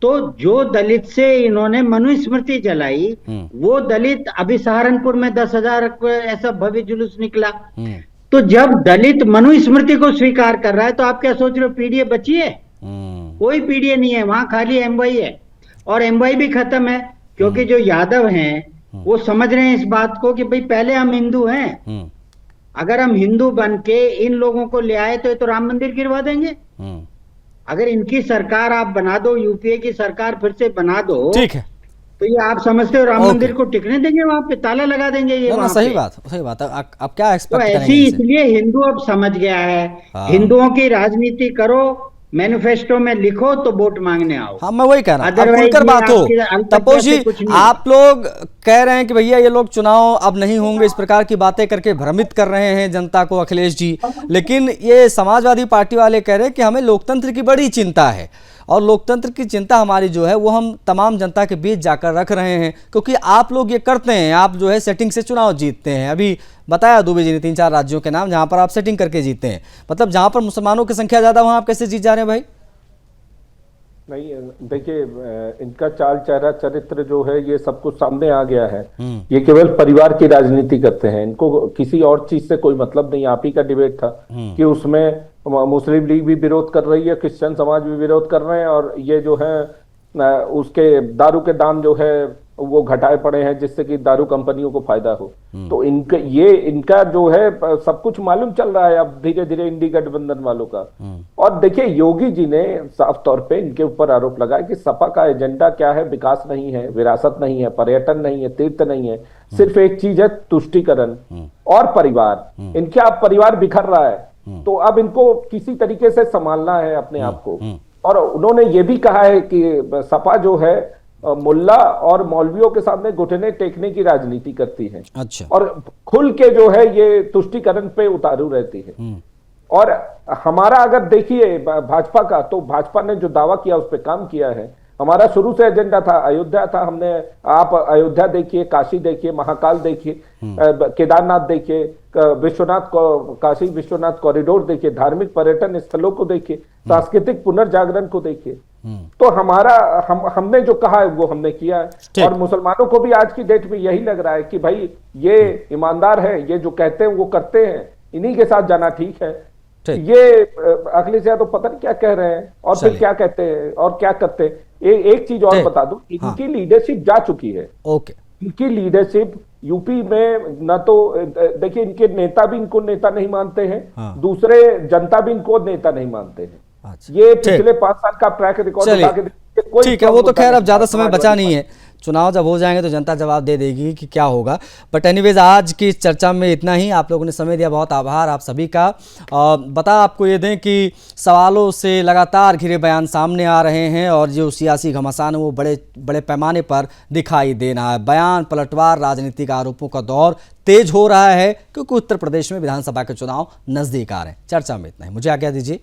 तो जो दलित से इन्होंने मनुस्मृति जलाई, वो दलित अभी सहारनपुर में 10,000 ऐसा भव्य जुलूस निकला। तो जब दलित मनुस्मृति को स्वीकार कर रहा है, तो आप क्या सोच रहे हो पीडीए बची है? कोई पीडीए नहीं है, वहां खाली एमवाई है। और एमवाई भी खत्म है क्योंकि जो यादव हैं वो समझ रहे हैं इस बात को कि भाई पहले हम हिंदू हैं, अगर हम हिंदू बन के इन लोगों को ले आए तो ये तो राम मंदिर गिरवा देंगे। अगर इनकी सरकार आप बना दो, यूपीए की सरकार फिर से बना दो, ठीक है, तो ये आप समझते हो राम मंदिर को टिकने देंगे? वहां पे ताला लगा देंगे ये? ना, सही बात है। आप क्या तो एक्सपेक्ट ऐसी, करेंगे इनसे? इसलिए हिंदू अब समझ गया है। हाँ। हिंदुओं की राजनीति करो, मैनिफेस्टो में लिखो तो वोट मांगने आओ। हाँ, मैं वही कह रहा हूँ, अब Otherwise खुलकर ये बात हो। आपकी अल्पज्ञा तपोज से जी, कुछ नहीं आप लोग कह रहे हैं कि भैया ये लोग चुनाव अब नहीं होंगे, इस प्रकार की बातें करके भ्रमित कर रहे हैं जनता को अखिलेश जी। लेकिन ये समाजवादी पार्टी वाले कह रहे हैं कि हमें लोकतंत्र की बड़ी चिंता है, और लोकतंत्र की चिंता हमारी जो है वो हम तमाम जनता के बीच जाकर रख रहे हैं, क्योंकि आप लोग ये करते हैं, आप जो है सेटिंग से चुनाव जीतते हैं। अभी बताया दुबे जी ने 3-4 राज्यों के नाम जहां पर आप सेटिंग करके जीते हैं, मतलब जहां पर मुसलमानों की संख्या ज्यादा वहां आप कैसे जीत जा रहे हैं भाई? नहीं, देखिए, इनका चाल चेहरा चरित्र जो है ये सब कुछ सामने आ गया है। ये केवल परिवार की राजनीति करते हैं, इनको किसी और चीज से कोई मतलब नहीं। आप ही का डिबेट था कि उसमें मुस्लिम लीग भी विरोध कर रही है, क्रिश्चियन समाज भी विरोध कर रहे हैं, और ये जो है उसके दारू के दाम जो है वो घटाए पड़े हैं जिससे कि दारू कंपनियों को फायदा हो। तो इनका जो है सब कुछ मालूम चल रहा है अब धीरे धीरे इंडी गठबंधन वालों का। और देखिए, योगी जी ने साफ तौर पे इनके ऊपर आरोप लगाया कि सपा का एजेंडा क्या है, विकास नहीं है, विरासत नहीं है, पर्यटन नहीं है, तीर्थ नहीं है, सिर्फ एक चीज है, तुष्टीकरण और परिवार। इनके आप परिवार बिखर रहा है, तो अब इनको किसी तरीके से संभालना है अपने आप को। और उन्होंने ये भी कहा है कि सपा जो है मुल्ला और मौलवियों के सामने घुटने टेकने की राजनीति करती है। अच्छा। और खुल के जो है ये तुष्टीकरण पे उतारू रहती है। और हमारा अगर देखिए भाजपा का, तो भाजपा ने जो दावा किया उस पर काम किया है। हमारा शुरू से एजेंडा था, अयोध्या था। हमने, आप अयोध्या देखिए, काशी देखिए, महाकाल देखिए, केदारनाथ देखिए, काशी विश्वनाथ कॉरिडोर देखिए, धार्मिक पर्यटन स्थलों को देखिए, सांस्कृतिक पुनर्जागरण को देखिए। तो हमारा हमने जो कहा है वो हमने किया है। और मुसलमानों को भी आज की डेट में यही लग रहा है कि भाई ये ईमानदार है, ये जो कहते हैं वो करते हैं, इन्हीं के साथ जाना ठीक है। ये अखिलेश यादव पता नहीं क्या कह रहे हैं और फिर क्या कहते हैं और क्या करते हैं। एक चीज और बता दूं, इनकी लीडरशिप जा चुकी है। ओके, इनकी लीडरशिप यूपी में न तो देखिए, इनके नेता भी इनको नेता नहीं मानते हैं, दूसरे जनता भी इनको नेता नहीं मानते हैं। ये पिछले 5 साल का ट्रैक रिकॉर्ड उठा के ठीक है, वो तो खैर अब ज्यादा समय बचा नहीं है। चुनाव जब हो जाएंगे तो जनता जवाब दे देगी कि क्या होगा। बट एनीवेज, आज की इस चर्चा में इतना ही। आप लोगों ने समय दिया, बहुत आभार आप सभी का। बता आपको ये दें कि सवालों से लगातार घिरे बयान सामने आ रहे हैं और जो सियासी घमासान है वो बड़े बड़े पैमाने पर दिखाई दे रहा है। बयान पलटवार राजनीतिक आरोपों का दौर तेज हो रहा है क्योंकि उत्तर प्रदेश में विधानसभा के चुनाव नजदीक आ रहे हैं। चर्चा में इतना ही, मुझे आज्ञा दीजिए।